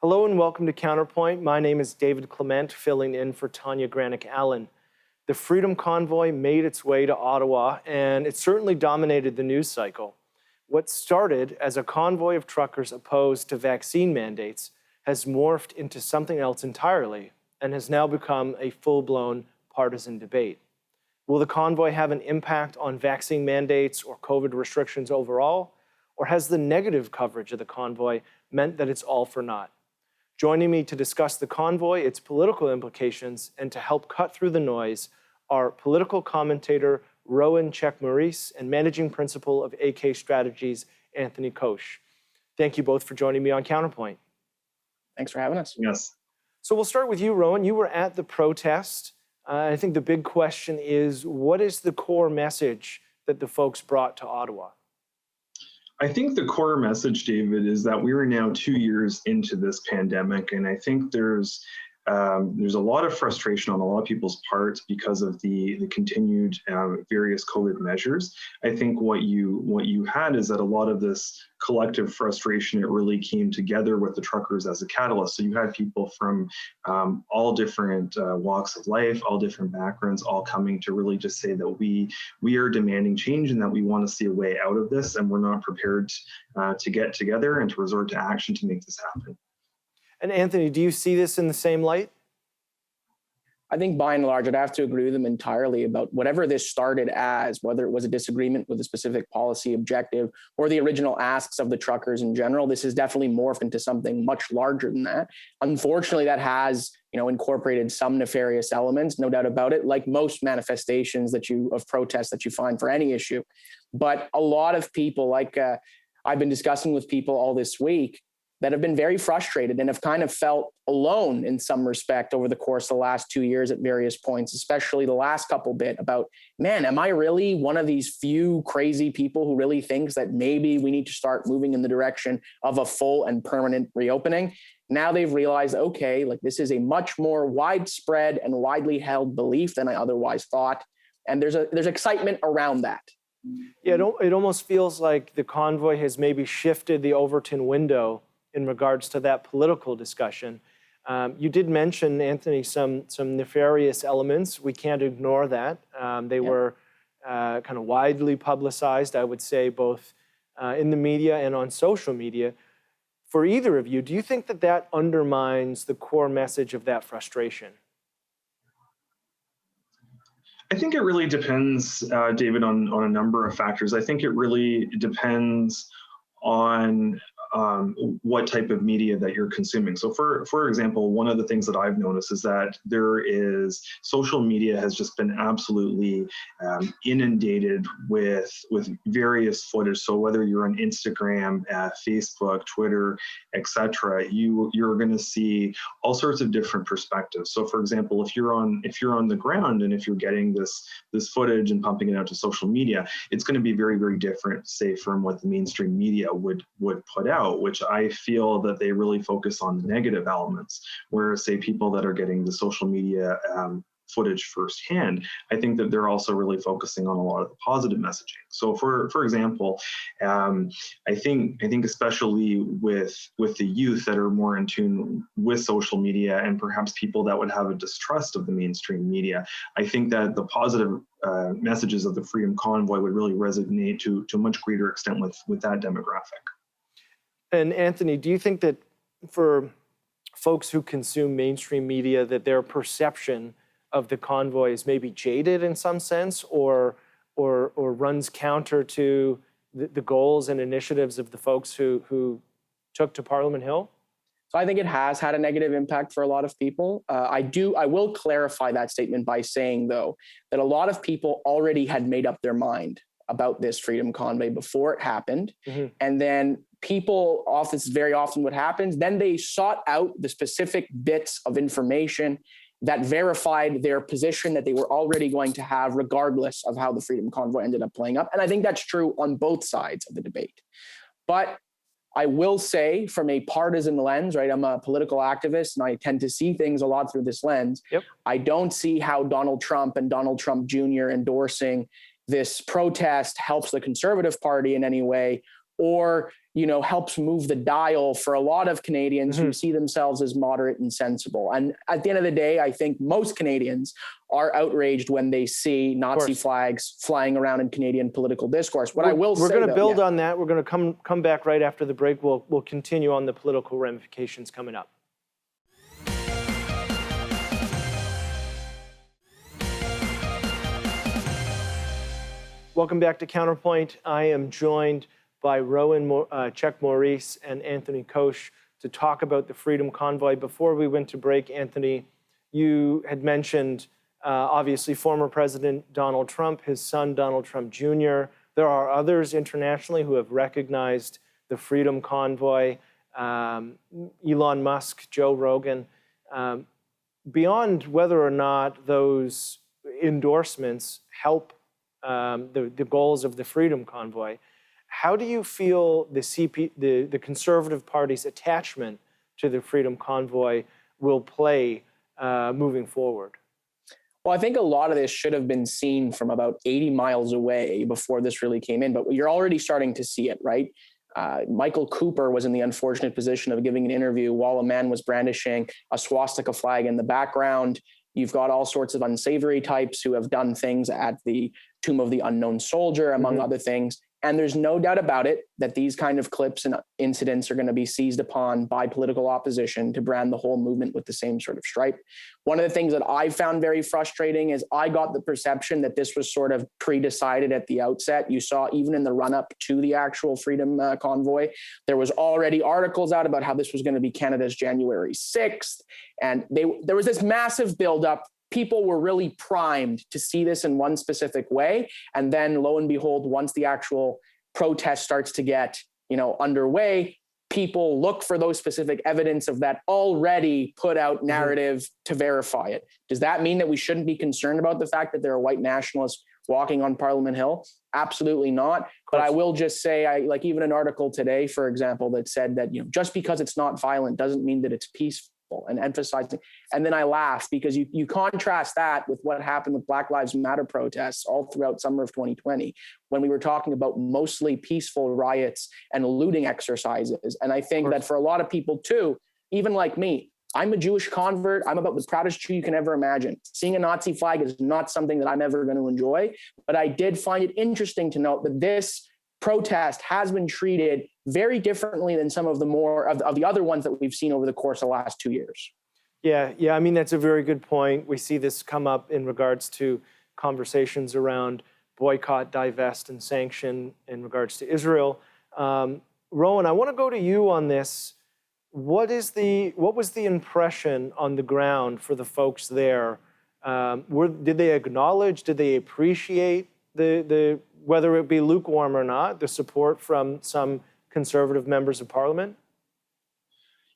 Hello and welcome to Counterpoint. My name is David Clement, filling in for Tanya Granick-Allen. The Freedom Convoy made its way to Ottawa, and it certainly dominated the news cycle. What started as a convoy of truckers opposed to vaccine mandates has morphed into something else entirely and has now become a full-blown partisan debate. Will the convoy have an impact on vaccine mandates or COVID restrictions overall? Or has the negative coverage of the convoy meant that it's all for naught? Joining me to discuss the convoy, its political implications, and to help cut through the noise are political commentator Rowan Czech-Maurice and managing principal of AK Strategies, Anthony Koch. Thank you both for joining me on Counterpoint. Thanks for having us. Yes. So we'll start with you, Rowan. You were at the protest. I think the big question is, what is the core message that the folks brought to Ottawa? I think the core message, David, is that we are now 2 years into this pandemic, and I think there's a lot of frustration on a lot of people's parts because of the continued various COVID measures. I think what you had is that a lot of this collective frustration, it really came together with the truckers as a catalyst. So you had people from all different walks of life, all different backgrounds, all coming to really just say that we are demanding change and that we want to see a way out of this, and we're not prepared to get together and to resort to action to make this happen. And Anthony, do you see this in the same light? I think by and large, I'd have to agree with them entirely about whatever this started as, whether it was a disagreement with a specific policy objective or the original asks of the truckers in general. This has definitely morphed into something much larger than that. Unfortunately, that has, incorporated some nefarious elements, no doubt about it, like most manifestations of protests that you find for any issue. But a lot of people, I've been discussing with people all this week, that have been very frustrated and have kind of felt alone in some respect over the course of the last 2 years at various points, especially the last couple bit about, man, am I really one of these few crazy people who really thinks that maybe we need to start moving in the direction of a full and permanent reopening? Now they've realized, okay, this is a much more widespread and widely held belief than I otherwise thought. And there's excitement around that. Yeah, it almost feels like the convoy has maybe shifted the Overton window in regards to that political discussion. You did mention, Anthony, some nefarious elements. We can't ignore that. They were kind of widely publicized, I would say, both in the media and on social media. For either of you, do you think that undermines the core message of that frustration? I think it really depends, David, on a number of factors. I think it really depends on what type of media that you're consuming. So for example, one of the things that I've noticed is that social media has just been absolutely inundated with various footage. So whether you're on Instagram, Facebook, Twitter, etc., you're going to see all sorts of different perspectives. So for example, if you're on the ground and if you're getting this footage and pumping it out to social media, it's going to be very, very different, say, from what the mainstream media would put out, which I feel that they really focus on the negative elements, whereas, say, people that are getting the social media footage firsthand, I think that they're also really focusing on a lot of the positive messaging. So for example, I think especially with the youth that are more in tune with social media and perhaps people that would have a distrust of the mainstream media, I think that the positive messages of the Freedom Convoy would really resonate to a much greater extent with that demographic. And Anthony, do you think that for folks who consume mainstream media, that their perception of the convoy is maybe jaded in some sense, or runs counter to the goals and initiatives of the folks who took to Parliament Hill? So I think it has had a negative impact for a lot of people. I will clarify that statement by saying, though, that a lot of people already had made up their mind about this Freedom Convoy before it happened. Mm-hmm. And then people, this is very often what happens, then they sought out the specific bits of information that verified their position that they were already going to have, regardless of how the Freedom Convoy ended up playing up. And I think that's true on both sides of the debate. But I will say, from a partisan lens, right, I'm a political activist and I tend to see things a lot through this lens. Yep. I don't see how Donald Trump and Donald Trump Jr. endorsing this protest helps the Conservative Party in any way, or helps move the dial for a lot of Canadians who see themselves as moderate and sensible. And at the end of the day, I think most Canadians are outraged when they see Nazi flags flying around in Canadian political discourse. What I will say, we're going to build on that. We're going to come back right after the break. We'll continue on the political ramifications coming up. Welcome back to Counterpoint. I am joined by Rowan, Czech-Maurice, and Anthony Koch to talk about the Freedom Convoy. Before we went to break, Anthony, you had mentioned, obviously, former President Donald Trump, his son Donald Trump Jr. There are others internationally who have recognized the Freedom Convoy, Elon Musk, Joe Rogan. Beyond whether or not those endorsements help the goals of the Freedom Convoy, how do you feel the Conservative Party's attachment to the Freedom Convoy will play moving forward? Well, I think a lot of this should have been seen from about 80 miles away before this really came in, but you're already starting to see it, right? Michael Cooper was in the unfortunate position of giving an interview while a man was brandishing a swastika flag in the background. You've got all sorts of unsavory types who have done things at the Tomb of the Unknown Soldier, among other things. And there's no doubt about it that these kind of clips and incidents are going to be seized upon by political opposition to brand the whole movement with the same sort of stripe. One of the things that I found very frustrating is I got the perception that this was sort of pre-decided at the outset. You saw even in the run-up to the actual Freedom Convoy, there was already articles out about how this was going to be Canada's January 6th. And there was this massive buildup. People were really primed to see this in one specific way. And then lo and behold, once the actual protest starts to get, underway, people look for those specific evidence of that already put out narrative to verify it. Does that mean that we shouldn't be concerned about the fact that there are white nationalists walking on Parliament Hill? Absolutely not. But I will just say, like even an article today, for example, that said that, just because it's not violent doesn't mean that it's peaceful, and emphasizing. And then I laugh because you contrast that with what happened with Black Lives Matter protests all throughout summer of 2020, when we were talking about mostly peaceful riots and looting exercises. And I think that for a lot of people too, even like me, I'm a Jewish convert. I'm about the proudest Jew you can ever imagine. Seeing a Nazi flag is not something that I'm ever going to enjoy. But I did find it interesting to note that this protest has been treated very differently than some of the more of the other ones that we've seen over the course of the last 2 years. Yeah. I mean, that's a very good point. We see this come up in regards to conversations around boycott, divest, and sanction in regards to Israel. Rowan, I want to go to you on this. What was the impression on the ground for the folks there? Did they acknowledge, did they appreciate the whether it be lukewarm or not, the support from some Conservative members of Parliament?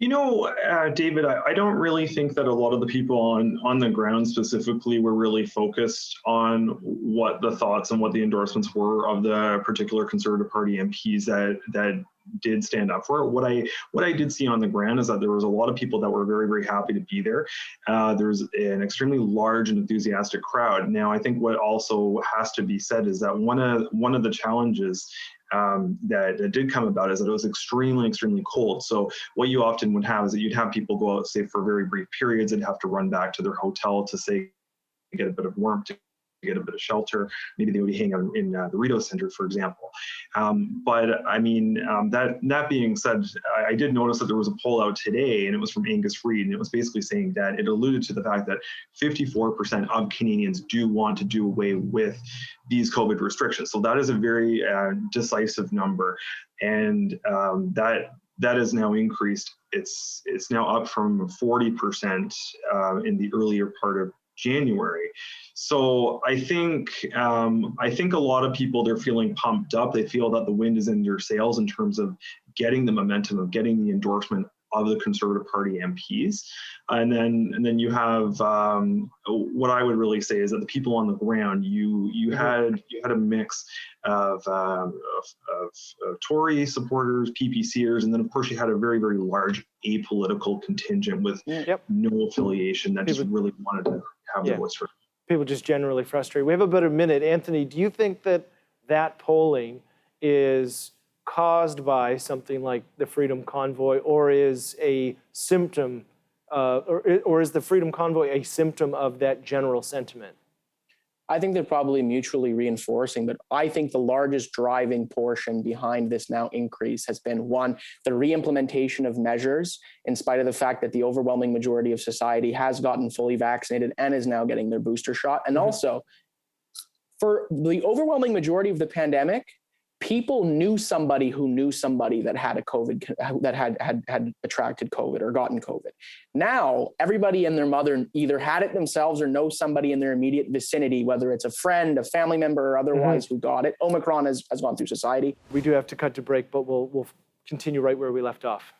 David, I don't really think that a lot of the people on the ground specifically were really focused on what the thoughts and what the endorsements were of the particular Conservative Party MPs that did stand up for it. What I did see on the ground is that there was a lot of people that were very, very happy to be there. There's an extremely large and enthusiastic crowd. Now, I think what also has to be said is that one of the challenges that did come about is that it was extremely, extremely cold. So what you often would have is that you'd have people go out, say, for very brief periods and have to run back to their hotel to, say, get a bit of warmth, to get a bit of shelter. Maybe they would hang out in the Rideau Center, for example. But I mean, that being said, I did notice that there was a poll out today, and it was from Angus Reid, and it was basically saying that it alluded to the fact that 54% of Canadians do want to do away with these COVID restrictions. So that is a very decisive number, and that is now increased. It's now up from 40% in the earlier part of January. So I think a lot of people, they're feeling pumped up. They feel that the wind is in their sails in terms of getting the momentum of getting the endorsement of the Conservative Party MPs. And then you have what I would really say is that the people on the ground, you had a mix of Tory supporters, PPCers, and then of course you had a very, very large apolitical contingent with no affiliation that just really wanted to have their voice heard. People just generally frustrated. We have about a minute. Anthony, do you think that polling is caused by something like the Freedom Convoy, or is a symptom, or is the Freedom Convoy a symptom of that general sentiment? I think they're probably mutually reinforcing, but I think the largest driving portion behind this now increase has been, one, the re-implementation of measures, in spite of the fact that the overwhelming majority of society has gotten fully vaccinated and is now getting their booster shot. And also, for the overwhelming majority of the pandemic, people knew somebody who knew somebody that had a COVID, that had attracted COVID or gotten COVID. Now, everybody and their mother either had it themselves or know somebody in their immediate vicinity, whether it's a friend, a family member, or otherwise who got it. Omicron has gone through society. We do have to cut to break, but we'll continue right where we left off.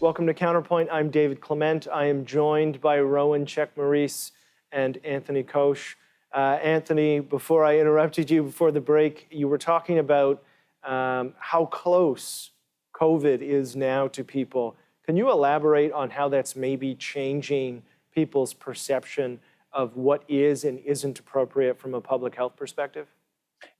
Welcome to Counterpoint. I'm David Clement. I am joined by Rowan, Czech-Maurice, and Anthony Koch. Anthony, before I interrupted you before the break, you were talking about how close COVID is now to people. Can you elaborate on how that's maybe changing people's perception of what is and isn't appropriate from a public health perspective?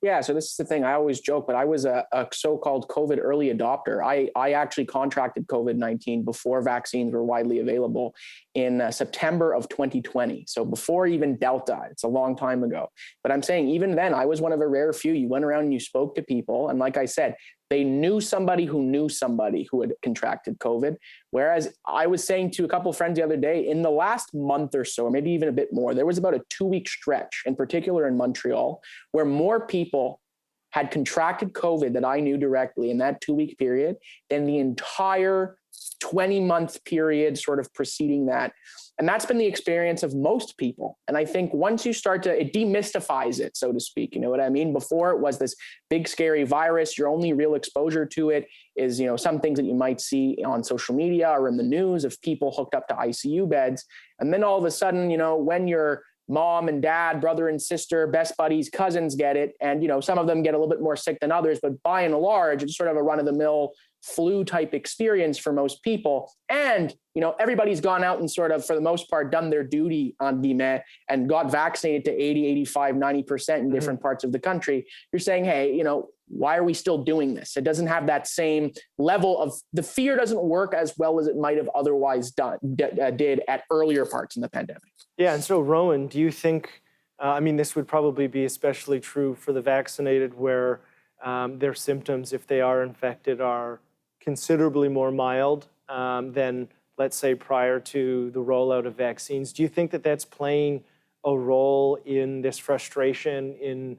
Yeah, so this is the thing. I always joke, but I was a so-called COVID early adopter. I actually contracted COVID-19 before vaccines were widely available in September of 2020. So before even Delta, it's a long time ago. But I'm saying even then, I was one of a rare few. You went around and you spoke to people. And like I said, they knew somebody who had contracted COVID. Whereas I was saying to a couple of friends the other day, in the last month or so, or maybe even a bit more, there was about a 2-week stretch, in particular in Montreal, where more people had contracted COVID that I knew directly in that 2-week period than the entire 20-month period sort of preceding that. And that's been the experience of most people. And I think once you start to, it demystifies it, so to speak. You know what I mean? Before it was this big, scary virus. Your only real exposure to it is, some things that you might see on social media or in the news of people hooked up to ICU beds. And then all of a sudden, when your mom and dad, brother and sister, best buddies, cousins get it, and, some of them get a little bit more sick than others, but by and large, it's sort of a run-of-the-mill flu type experience for most people. And, everybody's gone out and sort of, for the most part, done their duty on DME and got vaccinated to 80, 85, 90% in different parts of the country. You're saying, hey, why are we still doing this? It doesn't have that same level of, the fear doesn't work as well as it might have otherwise did at earlier parts in the pandemic. Yeah, and so Rowan, do you think, this would probably be especially true for the vaccinated, where their symptoms, if they are infected, are considerably more mild than, let's say, prior to the rollout of vaccines. Do you think that that's playing a role in this frustration in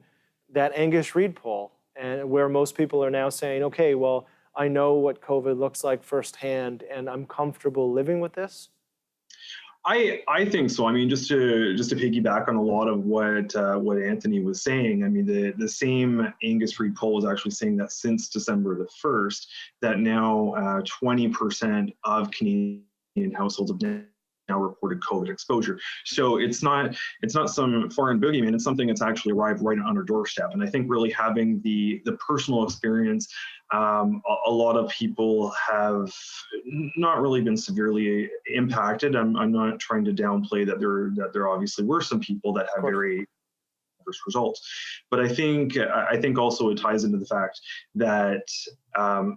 that Angus Reid poll, and where most people are now saying, okay, well, I know what COVID looks like firsthand, and I'm comfortable living with this? I think so. Just to piggyback on a lot of what Anthony was saying. The same Angus Reid poll is actually saying that since December the 1st, that now 20% of Canadian households have now reported COVID exposure. So it's not some foreign boogeyman. It's something that's actually arrived right on our doorstep. And I think really having the personal experience, a lot of people have not really been severely impacted. I'm not trying to downplay that there obviously were some people that had very adverse results, but I think also it ties into the fact that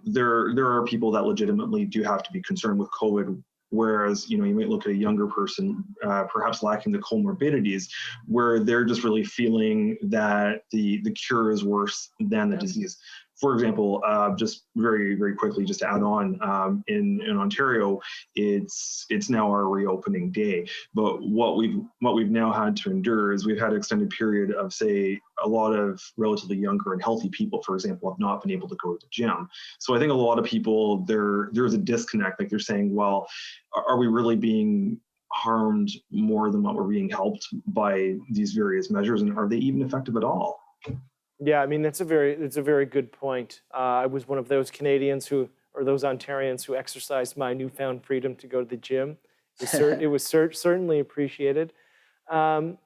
there are people that legitimately do have to be concerned with COVID. Whereas, you might look at a younger person, perhaps lacking the comorbidities, where they're just really feeling that the cure is worse than the disease. For example, just very, very quickly, just to add on, in Ontario, it's now our reopening day. But what we've now had to endure is we've had an extended period of, say, a lot of relatively younger and healthy people, for example, have not been able to go to the gym. So I think a lot of people, there's a disconnect. Like they're saying, well, are we really being harmed more than what we're being helped by these various measures, and are they even effective at all? Yeah, it's a very good point. I was one of those Canadians those Ontarians who exercised my newfound freedom to go to the gym. It was certainly appreciated. Do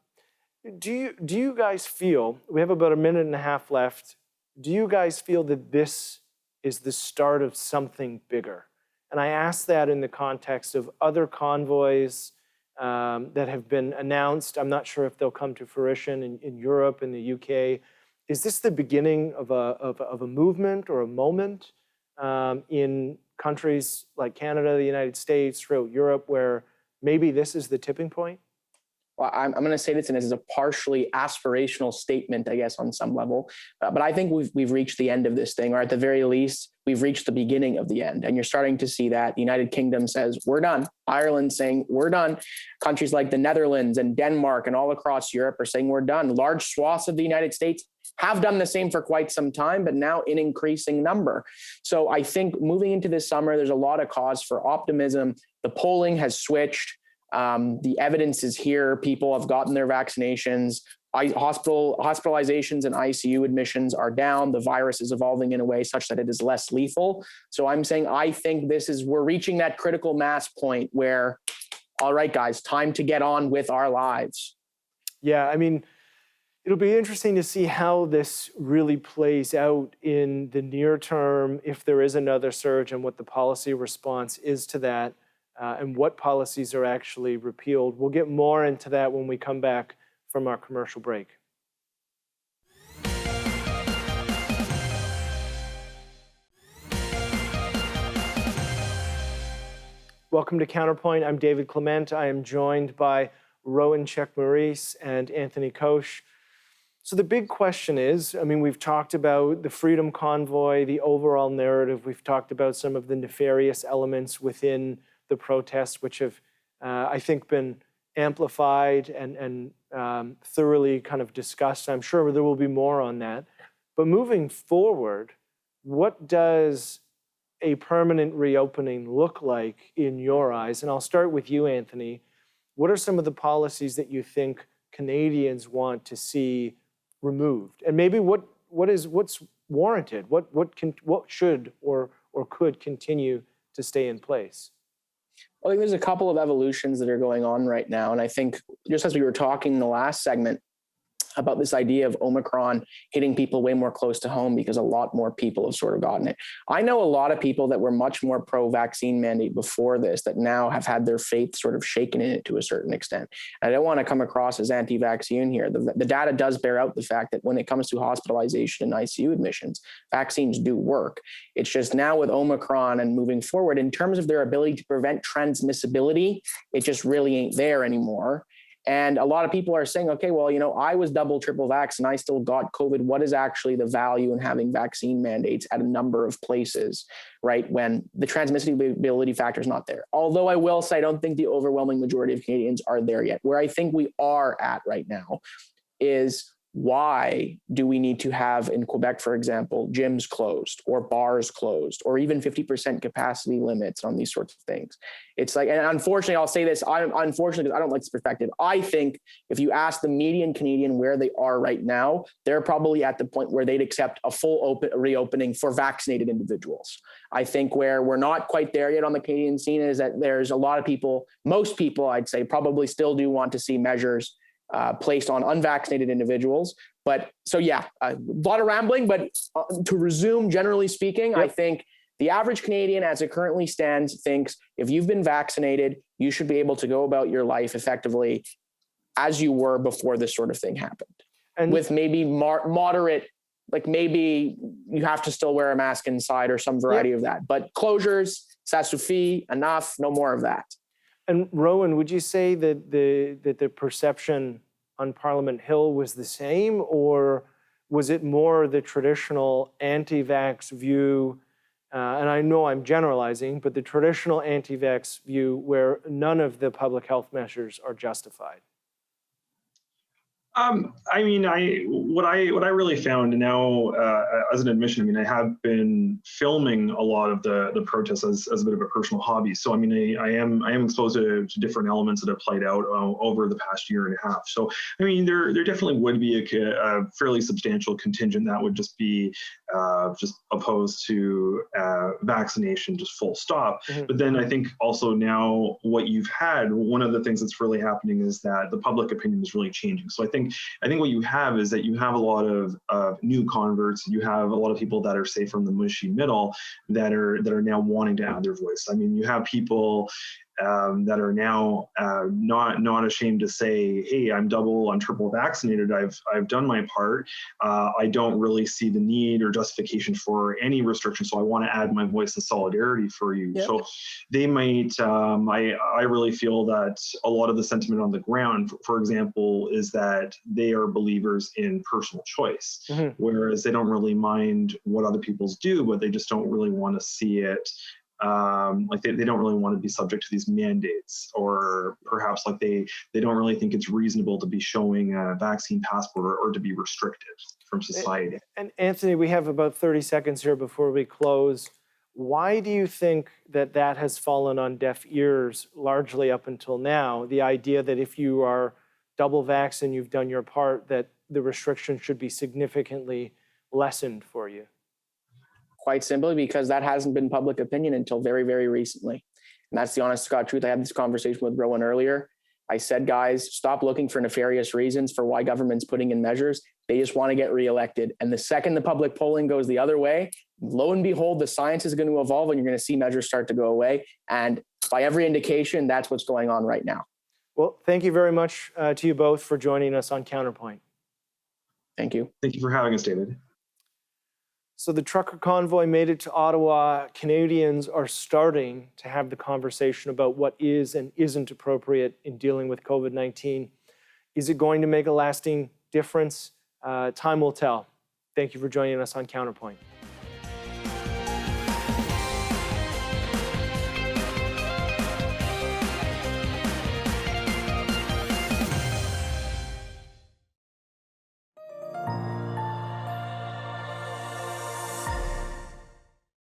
you guys feel, we have about a minute and a half left, do you guys feel that this is the start of something bigger? And I ask that in the context of other convoys that have been announced. I'm not sure if they'll come to fruition in Europe and the UK. Is this the beginning of a movement or a moment in countries like Canada, the United States, throughout Europe, where maybe this is the tipping point? Well, I'm going to say this, and this is a partially aspirational statement, I guess, on some level. But I think we've reached the end of this thing, or at the very least, we've reached the beginning of the end. And you're starting to see that. The United Kingdom says, we're done. Ireland saying, we're done. Countries like the Netherlands and Denmark and all across Europe are saying, we're done. Large swaths of the United States have done the same for quite some time, but now in increasing number. So I think moving into this summer, there's a lot of cause for optimism. The polling has switched. The evidence is here. People have gotten their vaccinations. Hospitalizations and ICU admissions are down. The virus is evolving in a way such that it is less lethal. So I'm saying I think we're reaching that critical mass point where, all right, guys, time to get on with our lives. Yeah, I mean, it'll be interesting to see how this really plays out in the near term, if there is another surge, and what the policy response is to that. And what policies are actually repealed. We'll get more into that when we come back from our commercial break. Welcome to Counterpoint. I'm David Clement. I am joined by Rowan, Czech-Maurice, and Anthony Koch. So the big question is, I mean, we've talked about the Freedom Convoy, the overall narrative. We've talked about some of the nefarious elements within the protests, which have, I think, been amplified and thoroughly kind of discussed. I'm sure there will be more on that. But moving forward, what does a permanent reopening look like in your eyes? And I'll start with you, Anthony. What are some of the policies that you think Canadians want to see removed? And maybe what's warranted? What should or could continue to stay in place? I think there's a couple of evolutions that are going on right now. And I think just as we were talking in the last segment about this idea of Omicron hitting people way more close to home because a lot more people have sort of gotten it. I know a lot of people that were much more pro-vaccine mandate before this that now have had their faith sort of shaken in it to a certain extent. And I don't want to come across as anti-vaccine here. The data does bear out the fact that when it comes to hospitalization and ICU admissions, vaccines do work. It's just now with Omicron and moving forward, in terms of their ability to prevent transmissibility, it just really ain't there anymore. And a lot of people are saying, okay, well, I was double, triple vax and I still got COVID. What is actually the value in having vaccine mandates at a number of places, right? When the transmissibility factor is not there. Although I will say, I don't think the overwhelming majority of Canadians are there yet. Where I think we are at right now is, why do we need to have, in Quebec, for example, gyms closed or bars closed or even 50% capacity limits on these sorts of things? It's like, and unfortunately, I'll say this, unfortunately, because I don't like this perspective. I think if you ask the median Canadian where they are right now, they're probably at the point where they'd accept a full reopening for vaccinated individuals. I think where we're not quite there yet on the Canadian scene is that there's a lot of people, most people, I'd say, probably still do want to see measures placed on unvaccinated individuals. But so, yeah, a lot of rambling, but to resume, generally speaking, yep. I think the average Canadian, as it currently stands, thinks if you've been vaccinated, you should be able to go about your life effectively as you were before this sort of thing happened. And with maybe moderate, like maybe you have to still wear a mask inside or some variety of that. But closures, ça suffit, enough, no more of that. And Rowan, would you say that the perception on Parliament Hill was the same, or was it more the traditional anti-vax view? And I know I'm generalizing, but the traditional anti-vax view where none of the public health measures are justified? I mean, what I really found now as an admission, I mean, I have been filming a lot of the protests as a bit of a personal hobby. So I mean, I am exposed to different elements that have played out over the past year and a half. So I mean, there definitely would be a fairly substantial contingent that would just be just opposed to vaccination, just full stop. Mm-hmm. But then I think also now what you've had, one of the things that's really happening is that the public opinion is really changing. So I think what you have is that you have a lot of new converts. You have a lot of people that are, say, from the mushy middle that are now wanting to add their voice. I mean, you have people that are now not ashamed to say, hey, I'm triple vaccinated. I've done my part. I don't really see the need or justification for any restriction. So I want to add my voice in solidarity for you. Yep. So they might, I really feel that a lot of the sentiment on the ground, for example, is that they are believers in personal choice, whereas they don't really mind what other people's do, but they just don't really want to see it. Like they don't really want to be subject to these mandates, or perhaps like they don't really think it's reasonable to be showing a vaccine passport or to be restricted from society. And Anthony, we have about 30 seconds here before we close. Why do you think that has fallen on deaf ears largely up until now? The idea that if you are double vaxxed and you've done your part, that the restriction should be significantly lessened for you? Quite simply because that hasn't been public opinion until very, very recently. And that's the honest to God truth. I had this conversation with Rowan earlier. I said, guys, stop looking for nefarious reasons for why government's putting in measures. They just want to get reelected. And the second the public polling goes the other way, lo and behold, the science is going to evolve and you're going to see measures start to go away. And by every indication, that's what's going on right now. Well, thank you very much to you both for joining us on Counterpoint. Thank you. Thank you for having us, David. So the trucker convoy made it to Ottawa. Canadians are starting to have the conversation about what is and isn't appropriate in dealing with COVID-19. Is it going to make a lasting difference? Time will tell. Thank you for joining us on Counterpoint.